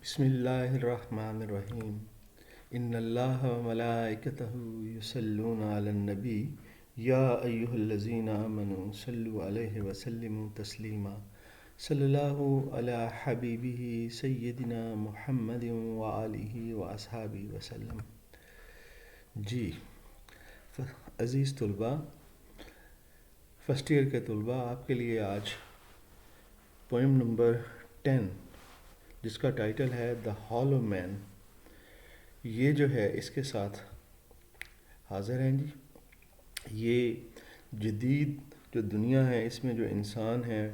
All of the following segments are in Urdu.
بسم اللہ الرحمن الرحیم ان اللہ و ملائکتہ یصلون علی النبی یا ایہا الذین آمنوا صلوا علیہ وسلموا تسلیما صلی اللہ علی حبیبہ سیدنا محمد وآلہ واصحابہ وسلم۔ جی عزیز طلباء، فرسٹ ایئر کے طلباء، آپ کے لیے آج پوئم نمبر 10 جس کا ٹائٹل ہے دا ہالو مین، یہ جو ہے اس کے ساتھ حاضر ہیں جی۔ یہ جدید جو دنیا ہے، اس میں جو انسان ہیں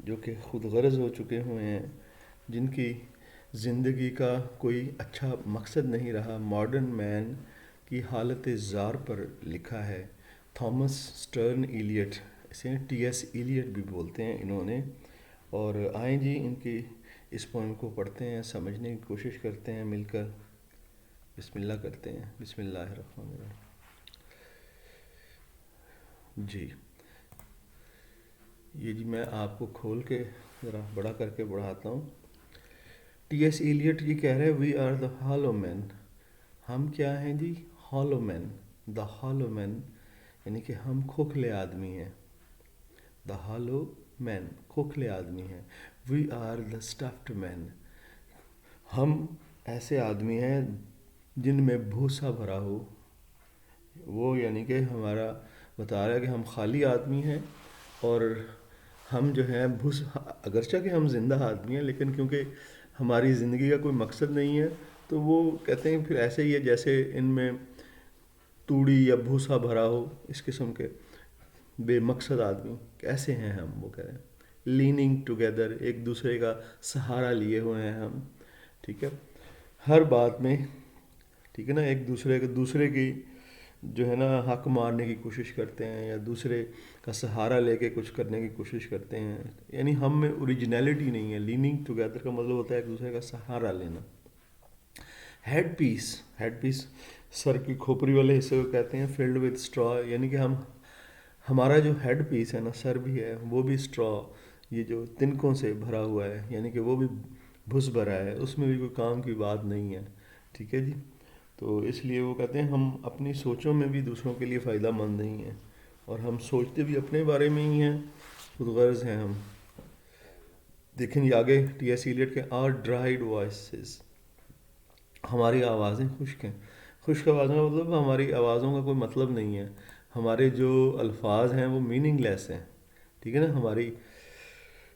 جو کہ خود غرض ہو چکے ہوئے ہیں، جن کی زندگی کا کوئی اچھا مقصد نہیں رہا، ماڈرن مین کی حالت زار پر لکھا ہے تھامس سٹرن ایلیٹ، اسے ٹی ایس ایلیٹ بھی بولتے ہیں انہوں نے۔ اور آئیں جی ان کی اس پوئم کو پڑھتے ہیں، سمجھنے کی کوشش کرتے ہیں مل کر۔ بسم اللہ کرتے ہیں، بسم اللہ الرحمن الرحیم۔ جی یہ جی میں آپ کو کھول کے ذرا بڑا کر کے پڑھاتا ہوں۔ ٹی ایس ایلیٹ یہ کہہ رہے ہیں وی آر دا ہالو مین، ہم کیا ہیں جی؟ ہالو مین، دا ہالو مین یعنی کہ ہم کھوکھلے آدمی ہیں۔ دا ہالو مین، کھوکھلے آدمی ہیں۔ وی آر دا اسٹفڈ مین، ہم ایسے آدمی ہیں جن میں بھوسا بھرا ہو۔ وہ یعنی کہ ہمارا بتا رہا ہے کہ ہم خالی آدمی ہیں، اور ہم جو ہیں اگرچہ کہ ہم زندہ آدمی ہیں، لیکن کیونکہ ہماری زندگی کا کوئی مقصد نہیں ہے، تو وہ کہتے ہیں پھر ایسے ہی ہے جیسے ان میں توڑی یا بھوسا بھرا ہو، اس قسم کے بے مقصد آدمی کیسے ہیں ہم، وہ کہہ رہے ہیں۔ لیننگ ٹوگیدر، ایک دوسرے کا سہارا لیے ہوئے ہیں ہم، ٹھیک ہے، ہر بات میں، ٹھیک ہے نا، ایک دوسرے کی جو ہے نا حق مارنے کی کوشش کرتے ہیں، یا دوسرے کا سہارا لے کے کچھ کرنے کی کوشش کرتے ہیں، یعنی ہم میں اوریجنلٹی نہیں ہے۔ لیننگ ٹوگیدر کا مطلب ہوتا ہے ایک دوسرے کا سہارا لینا۔ ہیڈ پیس سر کی کھوپڑی والے حصے کو کہتے ہیں، فلڈ وتھ اسٹرا، یعنی کہ ہمارا جو ہیڈ پیس ہے نا، سر بھی ہے، وہ بھی اسٹرا، یہ جو تنکوں سے بھرا ہوا ہے، یعنی کہ وہ بھی بھس بھرا ہے، اس میں بھی کوئی کام کی بات نہیں ہے، ٹھیک ہے جی۔ تو اس لیے وہ کہتے ہیں ہم اپنی سوچوں میں بھی دوسروں کے لیے فائدہ مند نہیں ہیں، اور ہم سوچتے بھی اپنے بارے میں ہی ہیں، خود غرض ہیں ہم۔ دیکھیں یہ آگے ٹی ایس ایلیٹ کے آر ڈرائیڈ وائسز، ہماری آوازیں خشک ہیں۔ خشک آوازوں کا مطلب ہماری آوازوں کا کوئی مطلب نہیں ہے، ہمارے جو الفاظ ہیں وہ میننگ لیس ہیں، ٹھیک ہے نا، ہماری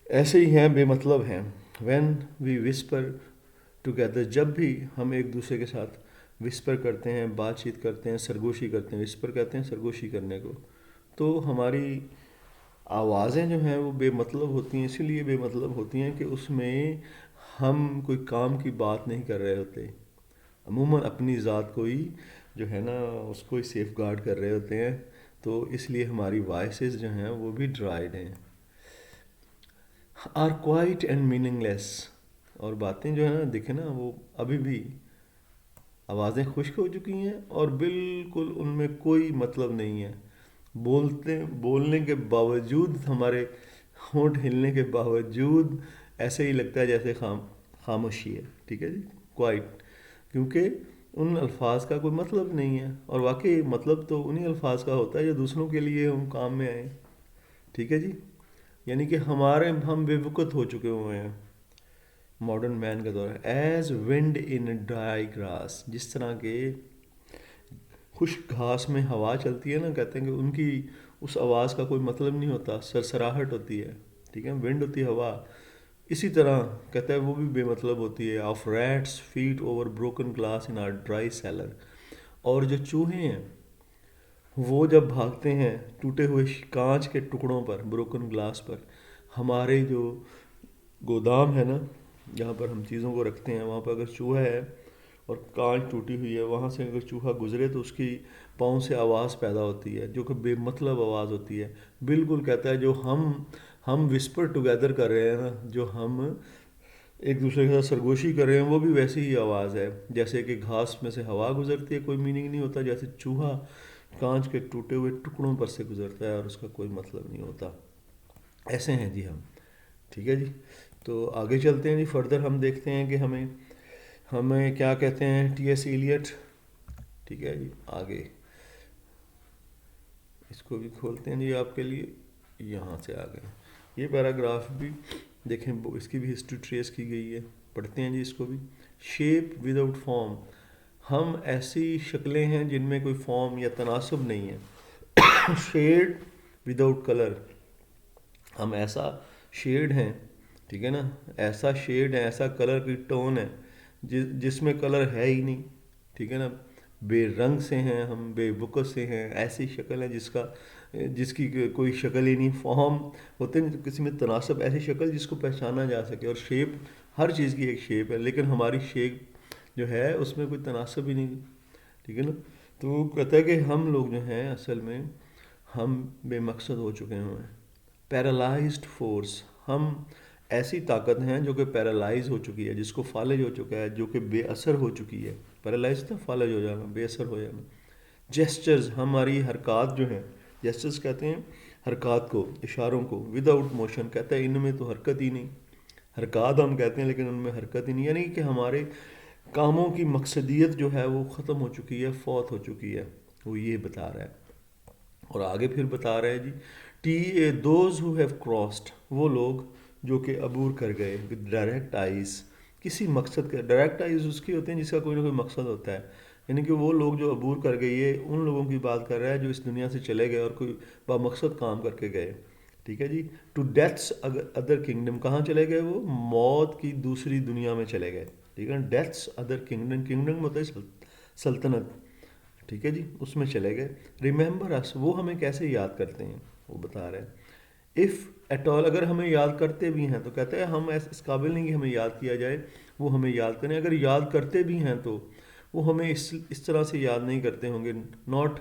ایسے ہی ہیں، بے مطلب ہیں۔ وین وی وسپر ٹوگیدر، جب بھی ہم ایک دوسرے کے ساتھ وسپر کرتے ہیں، بات چیت کرتے ہیں، سرگوشی کرتے ہیں، وسپر کہتے ہیں سرگوشی کرنے کو، تو ہماری آوازیں جو ہیں وہ بے مطلب ہوتی ہیں۔ اسی لیے بے مطلب ہوتی ہیں کہ اس میں ہم کوئی کام کی بات نہیں کر رہے ہوتے، عموماً اپنی ذات کو ہی جو ہے نا اس کو ہی سیف گارڈ کر رہے ہوتے ہیں، تو اس لیے ہماری وائسز جو ہیں وہ بھی ڈرائیڈ ہیں۔ آر کوائٹ اینڈ میننگ لیس، اور باتیں جو ہے نا دیکھیں نا وہ ابھی بھی آوازیں خشک ہو چکی ہیں، اور بالکل ان میں کوئی مطلب نہیں ہے۔ بولنے کے باوجود، ہمارے ہونٹ ہلنے کے باوجود ایسے ہی لگتا ہے جیسے خاموشی ہے، ٹھیک ہے جی، کوائٹ، کیونکہ ان الفاظ کا کوئی مطلب نہیں ہے، اور واقعی مطلب تو انہی الفاظ کا ہوتا ہے جو دوسروں کے لیے ہم کام میں آئیں، ٹھیک ہے جی۔ یعنی کہ ہم بے وقت ہو چکے ہوئے ہیں ماڈرن مین کا دور ہے۔ ایز ونڈ ان ڈرائی گراس، جس طرح کے خشک گھاس میں ہوا چلتی ہے نا، کہتے ہیں کہ ان کی اس آواز کا کوئی مطلب نہیں ہوتا، سرسراہٹ ہوتی ہے، ٹھیک ہے، ونڈ ہوتی ہے ہوا، اسی طرح کہتا ہے وہ بھی بے مطلب ہوتی ہے۔ Of rats feet over broken glass in our dry cellar, اور جو چوہے ہیں وہ جب بھاگتے ہیں ٹوٹے ہوئے کانچ کے ٹکڑوں پر، بروکن گلاس پر، ہمارے جو گودام ہے نا جہاں پر ہم چیزوں کو رکھتے ہیں، وہاں پر اگر چوہا ہے اور کانچ ٹوٹی ہوئی ہے، وہاں سے اگر چوہا گزرے تو اس کی پاؤں سے آواز پیدا ہوتی ہے، جو کہ بے مطلب آواز ہوتی ہے۔ بالکل کہتا ہے جو ہم وسپر ٹوگیدر کر رہے ہیں نا، جو ہم ایک دوسرے کے ساتھ سرگوشی کر رہے ہیں، وہ بھی ویسی ہی آواز ہے جیسے کہ گھاس میں سے ہوا گزرتی ہے، کوئی میننگ نہیں ہوتا، جیسے چوہا کانچ کے ٹوٹے ہوئے ٹکڑوں پر سے گزرتا ہے اور اس کا کوئی مطلب نہیں ہوتا۔ ایسے ہیں جی ہم، ٹھیک ہے جی۔ تو آگے چلتے ہیں جی، فردر ہم دیکھتے ہیں کہ ہمیں ہمیں کیا کہتے ہیں ٹی ایس ایلیٹ. ٹھیک ہے جی آگے اس کو بھی کھولتے ہیں جی آپ کے لیے. یہاں سے آ گئے یہ پیراگراف بھی دیکھیں, اس کی بھی ہسٹری ٹریس کی گئی ہے, پڑھتے ہیں جی اس کو بھی. شیپ وداؤٹ فارم, ہم ایسی شکلیں ہیں جن میں کوئی فارم یا تناسب نہیں ہے. شیڈ وداؤٹ کلر, ہم ایسا شیڈ ہیں, ٹھیک ہے نا, ایسا شیڈ ہے, ایسا کلر کی ٹون ہے جس میں کلر ہے ہی نہیں, ٹھیک ہے نا. بے رنگ سے ہیں ہم, بے وقت سے ہیں, ایسی شکل ہے جس کی کوئی شکل ہی نہیں. فارم ہوتے ہیں کسی میں تناسب, ایسی شکل جس کو پہچانا جا سکے. اور شیپ, ہر چیز کی ایک شیپ ہے, لیکن ہماری شیپ جو ہے اس میں کوئی تناسب ہی نہیں, ٹھیک ہے نا. تو وہ کہتا ہے کہ ہم لوگ جو ہیں اصل میں ہم بے مقصد ہو چکے ہوئے ہیں. پیرالائزڈ فورس, ہم ایسی طاقت ہیں جو کہ پیرالائز ہو چکی ہے, جس کو فالج ہو چکا ہے, جو کہ بے اثر ہو چکی ہے. پیرالائز تھا فالج ہو جانا, بے اثر ہو جانا. جیسچرز, ہماری حرکات جو ہیں, جیسچرز کہتے ہیں حرکات کو, اشاروں کو. وداؤٹ موشن, کہتا ہے ان میں تو حرکت ہی نہیں. حرکات ہم کہتے ہیں لیکن ان میں حرکت ہی نہیں, یعنی کہ ہمارے کاموں کی مقصدیت جو ہے وہ ختم ہو چکی ہے, فوت ہو چکی ہے. وہ یہ بتا رہا ہے. اور آگے پھر بتا رہا ہے جی دوز ہو ہیو کراسڈ, وہ لوگ جو کہ عبور کر گئے ود ڈائریکٹ آئیز, کسی مقصد کا. ڈائریکٹ آئیز اس کی ہوتے ہیں جس کا کوئی نہ کوئی مقصد ہوتا ہے, یعنی کہ وہ لوگ جو عبور کر گئے, یہ ان لوگوں کی بات کر رہا ہے جو اس دنیا سے چلے گئے اور کوئی بامقصد کام کر کے گئے. ٹھیک ہے جی. ٹو ڈیتھس ادر کنگڈم, کہاں چلے گئے وہ؟ موت کی دوسری دنیا میں چلے گئے. ٹھیک ہے نا. ڈیتھس ادر کنگڈم, کنگڈم ہوتا ہے سلطنت, ٹھیک ہے جی, اس میں چلے گئے. ریممبر اس, وہ ہمیں کیسے یاد کرتے ہیں, وہ بتا رہے ہیں. اف ایٹ آل, اگر ہمیں یاد کرتے بھی ہیں تو کہتے ہیں ہم اس قابل نہیں کہ ہمیں یاد کیا جائے, وہ ہمیں یاد کریں. اگر یاد کرتے بھی ہیں تو وہ ہمیں اس طرح سے یاد نہیں کرتے ہوں گے. Not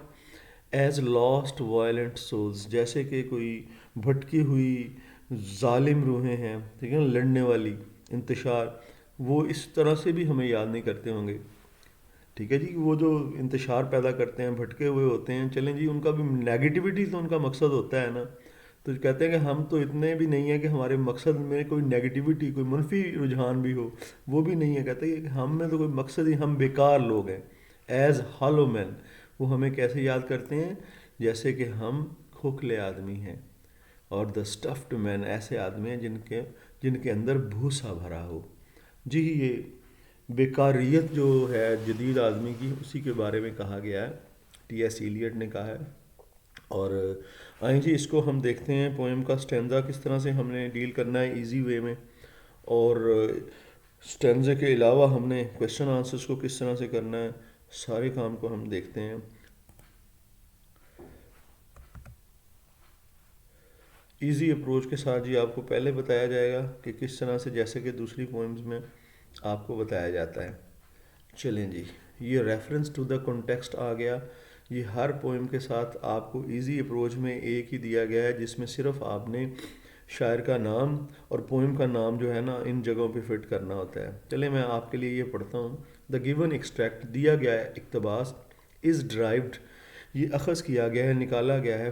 as last violent souls, جیسے کہ کوئی بھٹکی ہوئی ظالم روحیں ہیں, ٹھیک ہے نا, لڑنے والی, انتشار, وہ اس طرح سے بھی ہمیں یاد نہیں کرتے ہوں گے. ٹھیک ہے جی. وہ جو انتشار پیدا کرتے ہیں, بھٹکے ہوئے ہوتے ہیں, چلیں جی, ان کا بھی نیگیٹیوٹی تو ان کا مقصد ہوتا ہے نا. تو کہتے ہیں کہ ہم تو اتنے بھی نہیں ہیں کہ ہمارے مقصد میں کوئی نیگیٹیوٹی, کوئی منفی رجحان بھی ہو, وہ بھی نہیں ہے. کہتے ہیں کہ ہم میں تو کوئی مقصد ہی, ہم بیکار لوگ ہیں. ایز ہالو مین, وہ ہمیں کیسے یاد کرتے ہیں؟ جیسے کہ ہم کھوکھلے آدمی ہیں. اور دا اسٹفڈ مین, ایسے آدمی ہیں جن کے اندر بھوسا بھرا ہو. جی یہ بیکاریت جو ہے جدید آدمی کی, اسی کے بارے میں کہا گیا ہے, ٹی ایس ایلیٹ نے کہا ہے. اور آئیں جی اس کو ہم دیکھتے ہیں پوئم کا اسٹینزا کس طرح سے ہم نے ڈیل کرنا ہے ایزی وے میں, اور اسٹینزے کے علاوہ ہم نے کویشچن آنسرس کو کس طرح سے کرنا ہے, سارے کام کو ہم دیکھتے ہیں. ایزی اپروچ کے ساتھ جی آپ کو پہلے بتایا جائے گا کہ کس طرح سے, جیسے کہ دوسری پوئمز میں آپ کو بتایا جاتا ہے. چلیں جی, یہ ریفرنس ٹو دا کانٹیکسٹ آ گیا. یہ ہر پوئم کے ساتھ آپ کو ایزی اپروچ میں ایک ہی دیا گیا ہے, جس میں صرف آپ نے شاعر کا نام اور پوئم کا نام جو ہے نا ان جگہوں پہ فٹ کرنا ہوتا ہے. چلیں میں آپ کے لیے یہ پڑھتا ہوں. دا گیون ایکسٹریکٹ, دیا گیا ہے اقتباس, از ڈرائیوڈ, یہ اخذ کیا گیا ہے, نکالا گیا ہے,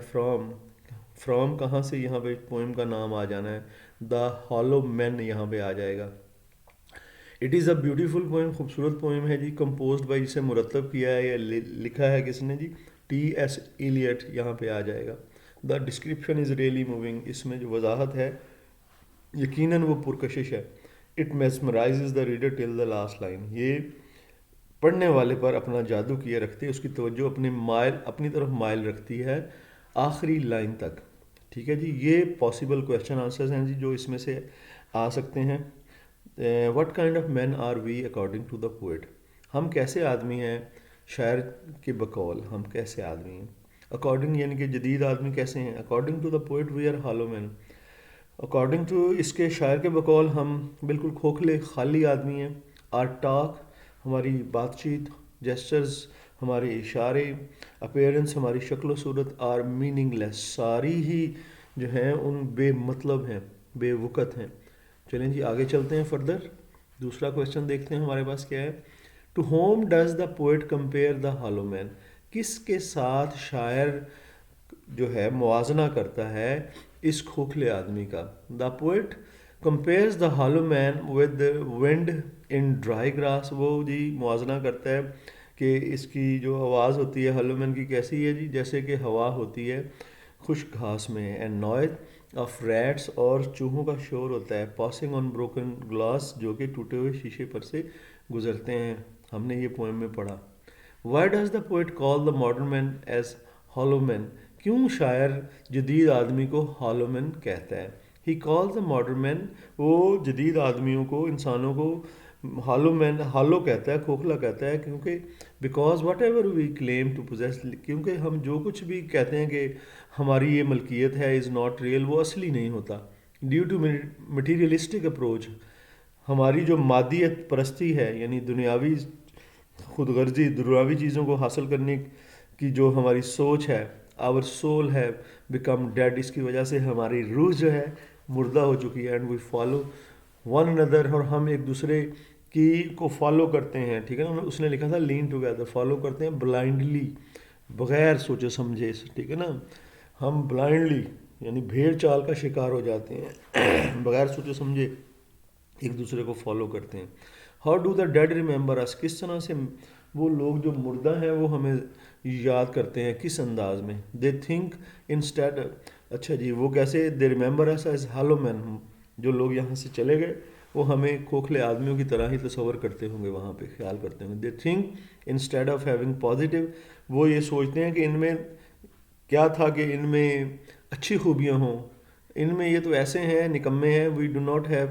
فرام کہاں سے, یہاں پہ پوئم کا نام آ جانا ہے, دا ہالو مین یہاں پہ آ جائے گا. It is a beautiful poem, خوبصورت پوئم ہے جی. کمپوزڈ بائی, جسے مرتب کیا ہے یا لکھا ہے کس نے جی, ٹی ایس ایلیٹ یہاں پہ آ جائے گا. The description is really moving, اس میں جو وضاحت ہے یقیناً وہ پرکشش ہے. It mesmerises the reader till the last line, یہ پڑھنے والے پر اپنا جادو کیے رکھتے, اس کی توجہ اپنی طرف مائل رکھتی ہے آخری لائن تک. ٹھیک ہے جی. یہ پاسبل کویشچن آنسرز ہیں جی جو اس میں سے آ سکتے ہیں. What kind of men are we according to the poet, ہم کیسے آدمی ہیں شاعر کے بقول, ہم کیسے آدمی ہیں. اکارڈنگ یعنی کہ جدید آدمی کیسے ہیں, according to the poet we are hollow men, according to اس کے شاعر کے بقول ہم بالکل کھوکھلے خالی آدمی ہیں. آر ٹاک, ہماری بات چیت, جیسچرز ہمارے اشارے, اپیئرنس ہماری شکل و صورت, آر میننگ لیس, ساری ہی جو ہیں ان بے مطلب ہیں, بے وقت ہیں. چلیں جی آگے چلتے ہیں فردر. دوسرا کویشچن دیکھتے ہیں ہمارے پاس کیا ہے. To whom does the poet compare the hollow men, کس کے ساتھ شاعر جو ہے موازنہ کرتا ہے اس کھوکھلے آدمی کا. دا poet compares the hollow man with the wind in dry grass. وہ جی موازنہ کرتا ہے کہ اس کی جو آواز ہوتی ہے hollow man کی کیسی ہے جی، جیسے کہ ہوا ہوتی ہے خشک گھاس میں. اینڈ noise of rats اور چوہوں کا شور ہوتا ہے. passing on broken glass جو کہ ٹوٹے ہوئے شیشے پر سے گزرتے ہیں. ہم نے یہ پوئم میں پڑھا. Why does the poet call the modern man as hollow man؟ کیوں شاعر جدید آدمی کو hollow man کہتا ہے؟ He calls the modern man، وہ جدید آدمیوں کو، انسانوں کو hollow man، hollow کہتا ہے، کھوکھلا کہتا ہے، کیونکہ because whatever we claim to possess، کیونکہ ہم جو کچھ بھی کہتے ہیں کہ ہماری یہ ملکیت ہے is not real، وہ اصلی نہیں ہوتا. Due to materialistic approach، ہماری جو مادیت پرستی ہے، یعنی دنیاوی خود غرضی، دنیاوی چیزوں کو حاصل کرنے کی جو ہماری سوچ ہے، our soul have become dead، اس کی وجہ سے ہماری روح جو ہے مردہ ہو چکی ہے. And we follow one another، اور ہم ایک دوسرے کی کو فالو کرتے ہیں. ٹھیک ہے نا، اس نے لکھا تھا لین ٹوگیدر، فالو کرتے ہیں بلائنڈلی، بغیر سوچے سمجھے. ٹھیک ہے نا، ہم بلائنڈلی یعنی بھیڑ چال کا شکار ہو جاتے ہیں، بغیر سوچے سمجھے ایک دوسرے کو فالو کرتے ہیں. How do the dead remember us, کس طرح سے وہ لوگ جو مردہ ہیں وہ ہمیں یاد کرتے ہیں، کس انداز میں. دے تھنک انسٹیڈ، اچھا جی وہ کیسے، دے ریممبر اس ایز ہالو مین، جو لوگ یہاں سے چلے گئے وہ ہمیں کھوکھلے آدمیوں کی طرح ہی تصور کرتے ہوں گے، وہاں پہ خیال کرتے ہوں گے. They think instead of having positive, وہ یہ سوچتے ہیں کہ ان میں کیا تھا، کہ ان میں اچھی خوبیاں ہوں، ان میں یہ تو ایسے ہیں نکمے ہیں. We do not have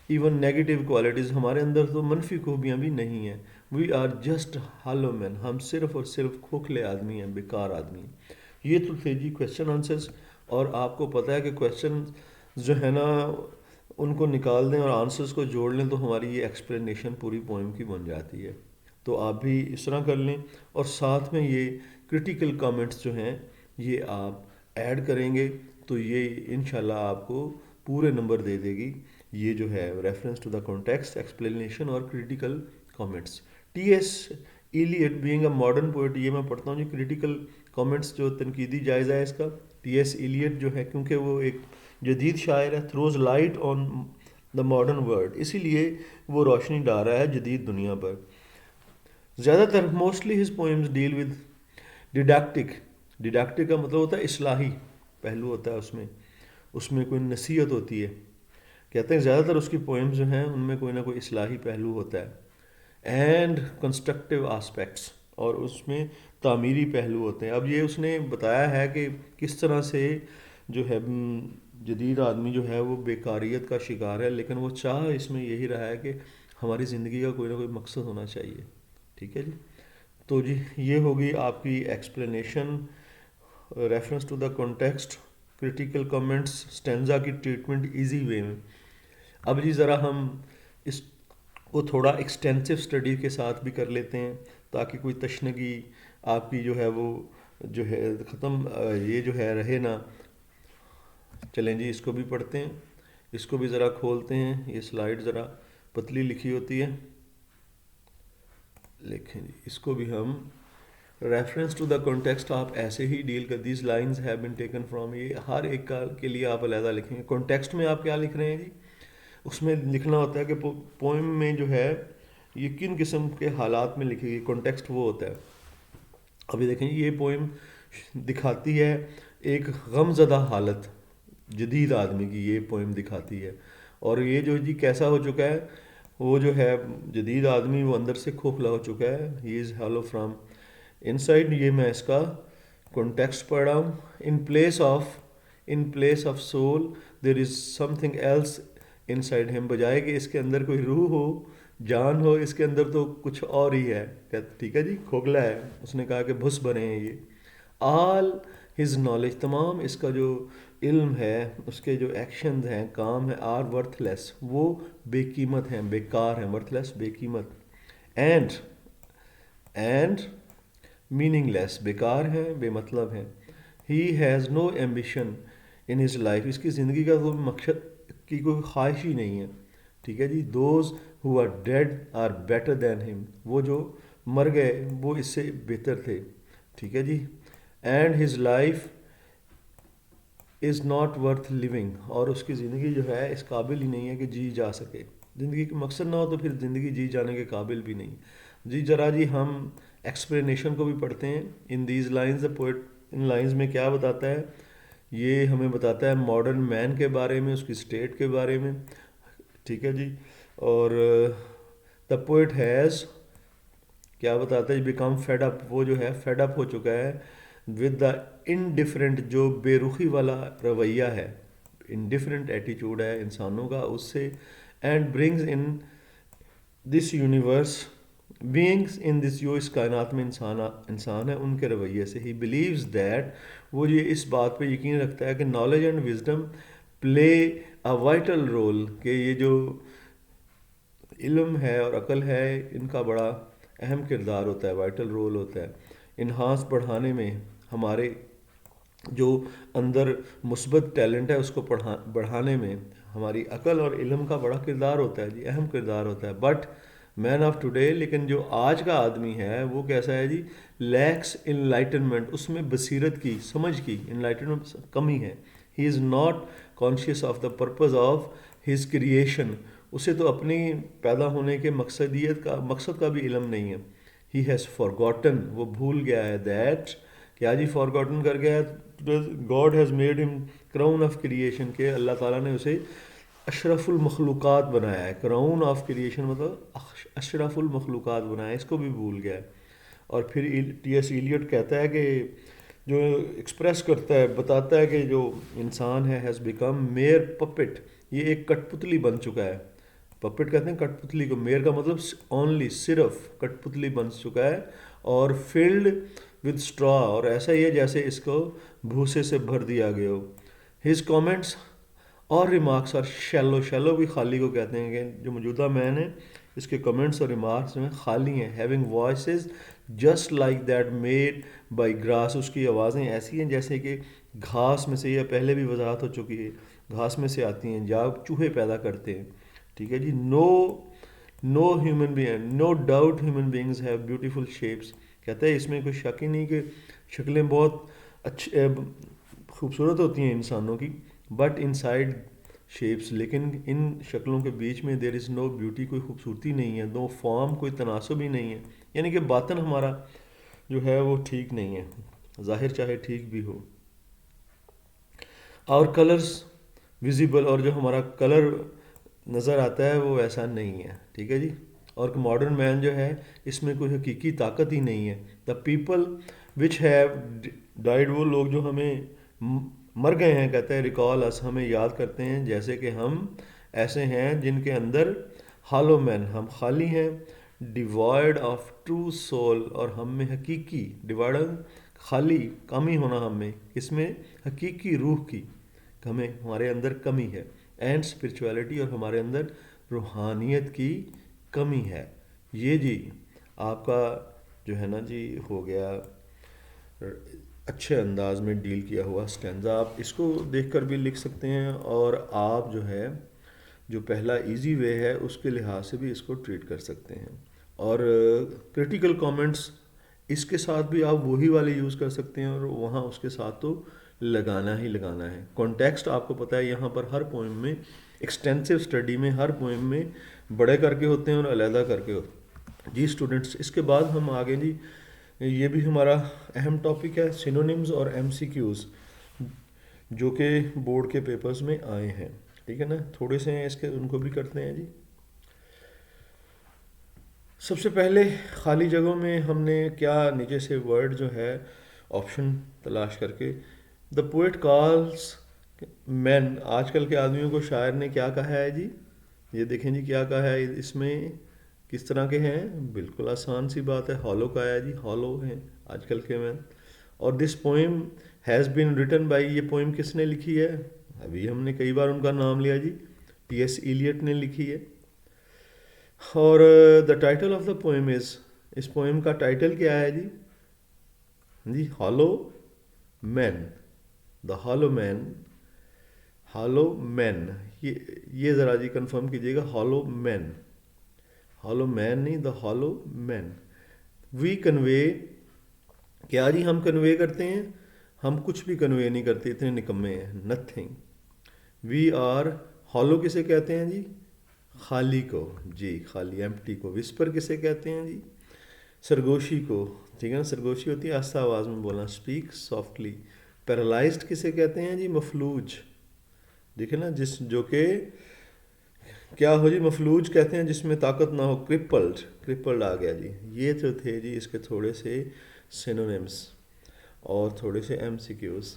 even negative qualities, ہمارے اندر تو منفی خوبیاں بھی نہیں ہیں. وی آر جسٹ ہالو مین، ہم صرف اور صرف کھوکھلے آدمی ہیں، بیکار آدمی ہیں. یہ تو تھے جی کویشچن آنسرز. اور آپ کو پتہ ہے کہ کویشچن جو ہے نا ان کو نکال دیں اور آنسرز کو جوڑ لیں تو ہماری یہ ایکسپلینیشن پوری پوئم کی بن جاتی ہے. تو آپ بھی اس طرح کر لیں، اور ساتھ میں یہ کرٹیکل کامنٹس جو ہیں یہ آپ ایڈ کریں گے تو یہ انشاءاللہ آپ کو پورے نمبر دے دے گی. یہ جو ہے reference to the context, explanation اور critical comments. T S Eliot being a modern poet, یہ میں پڑھتا ہوں جی کریٹیکل کامنٹس جو تنقیدی جائزہ ہے اس کا. ٹی ایس ایلیٹ جو ہے کیونکہ وہ ایک جدید شاعر ہے، throws light on the modern world, اسی لیے وہ روشنی ڈال رہا ہے جدید دنیا پر. زیادہ تر mostly his poems deal with didactic. Didactic کا مطلب ہوتا ہے اصلاحی پہلو ہوتا ہے، اس میں کوئی نصیحت ہوتی ہے. کہتے ہیں زیادہ تر اس کی پوئمز جو ہیں ان میں کوئی نہ کوئی اصلاحی پہلو ہوتا ہے. اینڈ کنسٹرکٹیو آسپیکٹس، اور اس میں تعمیری پہلو ہوتے ہیں. اب یہ اس نے بتایا ہے کہ کس طرح سے جو ہے جدید آدمی جو ہے وہ بیکاریت کا شکار ہے، لیکن وہ چاہ اس میں یہی رہا ہے کہ ہماری زندگی کا کوئی نہ کوئی مقصد ہونا چاہیے. ٹھیک ہے جی، تو جی یہ ہوگی آپ کی explanation, reference to the context, critical comments, stanza کی ٹریٹمنٹ ایزی وے میں. اب جی ذرا ہم اس کو تھوڑا ایکسٹینسو اسٹڈی کے ساتھ بھی کر لیتے ہیں تاکہ کوئی تشنگی آپ کی جو ہے وہ جو ہے ختم یہ جو ہے رہے نا. چلیں جی اس کو بھی پڑھتے ہیں، اس کو بھی ذرا کھولتے ہیں. یہ سلائیڈ ذرا پتلی لکھی ہوتی ہے، لکھیں جی اس کو بھی ہم ریفرنس ٹو دا کانٹیکسٹ آپ ایسے ہی ڈیل کر. These lines have been taken from, یہ ہر ایک کا کے لیے آپ علیحدہ لکھیں گے. کانٹیکسٹ میں آپ کیا لکھ رہے ہیں جی، اس میں لکھنا ہوتا ہے کہ پوئم میں جو ہے یہ کن قسم کے حالات میں لکھی گئی. کانٹیکسٹ وہ ہوتا ہے. ابھی دیکھیں یہ پوئم دکھاتی ہے ایک غم زدہ حالت جدید آدمی کی، یہ پوئم دکھاتی ہے. اور یہ جو جی کیسا ہو چکا ہے، وہ جو ہے جدید آدمی وہ اندر سے کھوکھلا ہو چکا ہے. He is hollow from inside. یہ میں اس کا کانٹیکسٹ پڑھ رہا ہوں. In place of soul there is something else inside ہم، بجائے کہ اس کے اندر کوئی روح ہو، جان ہو، اس کے اندر تو کچھ اور ہی ہے. ٹھیک ہے جی، کھوکھلا ہے. اس نے کہا کہ بھس بنے ہیں یہ. آل ہز نالج، تمام اس کا جو علم ہے، اس کے جو ایکشنز ہیں، کام ہیں، آر ورتھ لیس، وہ بے قیمت ہیں، بیکار ہیں. ورتھ لیس بے قیمت. اینڈ میننگ لیس، بیکار ہیں، بے مطلب ہیں. He has no ambition in his life, اس کی زندگی کا کوئی مقصد کی کوئی خواہش ہی نہیں ہے. ٹھیک ہے جی. Those who are dead are better than ہم، وہ جو مر گئے وہ اس سے بہتر تھے. ٹھیک ہے جی. And his life is not worth living, اور اس کی زندگی جو ہے اس قابل ہی نہیں ہے کہ جی جا سکے. زندگی کا مقصد نہ ہو تو پھر زندگی جی جانے کے قابل بھی نہیں. جی ذرا جی ہم ایکسپلینیشن کو بھی پڑھتے ہیں. In these lines the poet in lines میں کیا بتاتا ہے؟ یہ ہمیں بتاتا ہے ماڈرن مین کے بارے میں، اس کی اسٹیٹ کے بارے میں. ٹھیک ہے جی. اور دا پوئٹ ہیز کیا بتاتا ہے؟ بیکم فیڈ اپ، وہ جو ہے فیڈ اپ ہو چکا ہے ود دا انڈیفرنٹ، جو بے رخی والا رویہ ہے، انڈیفرنٹ ایٹیچیوڈ ہے انسانوں کا اس سے. And brings in this universe beings in this, جو اس کائنات میں انسان ہے ان کے رویے سے. ہی بلیوز دیٹ، وہ یہ اس بات پہ یقین رکھتا ہے کہ knowledge and wisdom play a vital role, کہ یہ جو علم ہے اور عقل ہے ان کا بڑا اہم کردار ہوتا ہے، وائٹل رول ہوتا ہے انہانس بڑھانے میں. ہمارے جو اندر مثبت ٹیلنٹ ہے اس کو بڑھانے میں ہماری عقل اور علم کا بڑا کردار ہوتا ہے جی، اہم کردار ہوتا ہے. بٹ مین آف ٹوڈے، لیکن جو آج کا آدمی ہے وہ کیسا ہے جی؟ لیکس انلائٹنمنٹ، اس میں بصیرت کی، سمجھ کی انلائٹنمنٹ کمی ہے. He is not conscious of the purpose of his creation, اسے تو اپنی پیدا ہونے کے مقصد کا بھی علم نہیں ہے. ہی ہیز فارگاٹن، وہ بھول گیا ہے. دیٹ کیا جی فارگاٹن کر گیا ہے؟ گاڈ ہیز میڈ ہم کراؤن آف کریشن، کہ اللہ تعالیٰ نے اسے اشرف المخلوقات بنایا ہے. کراؤن آف کریشن مطلب اشرف المخلوقات بنایا ہے، اس کو بھی بھول گیا ہے. اور پھر ٹی ایس ایلیٹ کہتا ہے کہ جو ایکسپریس کرتا ہے، بتاتا ہے کہ جو انسان ہے ہیز بیکم میئر پپٹ، یہ ایک کٹ پتلی بن چکا ہے. پپٹ کہتے ہیں کٹ پتلی کو، میئر کا مطلب اونلی، صرف، کٹ پتلی بن چکا ہے. اور فلڈ ود اسٹرا، اور ایسا ہی ہے جیسے اس کو بھوسے سے بھر دیا گیا ہو. ہز کامنٹس اور ریمارکس اور شیلو، شیلو بھی خالی کو کہتے ہیں، کہ جو موجودہ مین ہے اس کے کمنٹس اور ریمارکس میں خالی ہیں. Having voices just like that made by grass, اس کی آوازیں ایسی ہیں جیسے کہ گھاس میں سے، یہ پہلے بھی وضاحت ہو چکی ہے، گھاس میں سے آتی ہیں یا چوہے پیدا کرتے ہیں. ٹھیک ہے جی. No human being, no doubt human beings have beautiful shapes, کہتا ہے اس میں کوئی شک ہی نہیں کہ شکلیں بہت اچھے خوبصورت ہوتی ہیں انسانوں کی. بٹ ان سائڈ شیپس، لیکن ان شکلوں کے بیچ میں دیر از نو بیوٹی، کوئی خوبصورتی نہیں ہے. نو فارم، کوئی تناسب ہی نہیں ہے. یعنی کہ باطن ہمارا جو ہے وہ ٹھیک نہیں ہے، ظاہر چاہے ٹھیک بھی ہو. اور کلرز ویزیبل، اور جو ہمارا کلر نظر آتا ہے وہ ایسا نہیں ہے. ٹھیک ہے جی. اور ماڈرن مین جو ہے اس میں کوئی حقیقی طاقت ہی نہیں ہے. The people which have died, وہ لوگ جو ہمیں مر گئے ہیں، کہتے ہیں ریکال اس، ہمیں یاد کرتے ہیں جیسے کہ ہم ایسے ہیں جن کے اندر ہالو مین، ہم خالی ہیں. ڈیوائڈ آف ٹرو سول، اور ہم میں حقیقی، ڈیوائڈ خالی، کمی ہونا ہم میں، اس میں حقیقی روح کی ہمارے اندر کمی ہے. اینڈ اسپرچویلٹی، اور ہمارے اندر روحانیت کی کمی ہے. یہ جی آپ کا جو ہے نا جی ہو گیا اچھے انداز میں ڈیل کیا ہوا اسٹینزا. آپ اس کو دیکھ کر بھی لکھ سکتے ہیں، اور آپ جو ہے جو پہلا ایزی وے ہے اس کے لحاظ سے بھی اس کو ٹریٹ کر سکتے ہیں. اور کرٹیکل کامنٹس اس کے ساتھ بھی آپ وہی والے یوز کر سکتے ہیں، اور وہاں اس کے ساتھ تو لگانا ہی لگانا ہے. کانٹیکسٹ آپ کو پتہ ہے یہاں پر ہر پوئم میں، ایکسٹینسو اسٹڈی میں ہر پوئم میں بڑے کر کے ہوتے ہیں اور علیحدہ کر کے ہوتے ہیں جی اسٹوڈنٹس. اس کے بعد ہم آگے جی، یہ بھی ہمارا اہم ٹاپک ہے، سینونیمز اور ایم سی کیوز، جو کہ بورڈ کے پیپرز میں آئے ہیں. ٹھیک ہے نا. تھوڑے سے ہیں اس کے، ان کو بھی کرتے ہیں جی. سب سے پہلے خالی جگہوں میں ہم نے کیا نیچے سے ورڈ جو ہے آپشن تلاش کر کے، دا پوئٹ کالز مین، آج کل کے آدمیوں کو شاعر نے کیا کہا ہے جی؟ یہ دیکھیں جی کیا کہا ہے اس میں، کس طرح کے ہیں. بالکل آسان سی بات ہے، ہالو کا ہے جی، ہالو ہیں آج کل کے مین. اور this poem has been written by, یہ پوئم کس نے لکھی ہے؟ ابھی ہم نے کئی بار ان کا نام لیا جی، ٹی ایس ایلیٹ نے لکھی ہے. اور the title of the poem is, اس پوئم کا ٹائٹل کیا ہے جی؟ جی ہالو مین، دا ہالو مین، ہالو مین. یہ ذرا جی کنفرم کیجیے گا، ہالو مین، ہالو مین نہیں، دا ہالو مین. وی کنوے، کیا جی ہم کنوے کرتے ہیں ہم کچھ بھی کنوے نہیں کرتے، اتنے نکمے ہیں. نتھنگ. وی آر ہالو کسے کہتے ہیں جی؟ خالی کو. جی خالی، ایمپٹی کو. وسپر کسے کہتے ہیں جی؟ سرگوشی کو. ٹھیک ہے نا، سرگوشی ہوتی ہے آہستہ آواز میں بولنا، اسپیک سافٹلی. پیرالائزڈ کسے کہتے ہیں جی؟ مفلوج. دیکھیں نا، جس جو کہ کیا ہو جی، مفلوج کہتے ہیں جس میں طاقت نہ ہو. کرپلڈ، کرپلڈ آ گیا جی. یہ جو تھے جی اس کے تھوڑے سے سینونیمس اور تھوڑے سے ایم سی کیوز.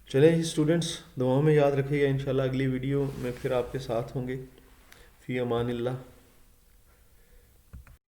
چلیں جی اسٹوڈنٹس، دعاؤں میں یاد رکھیے گا. انشاءاللہ اگلی ویڈیو میں پھر آپ کے ساتھ ہوں گے. فی امان اللہ.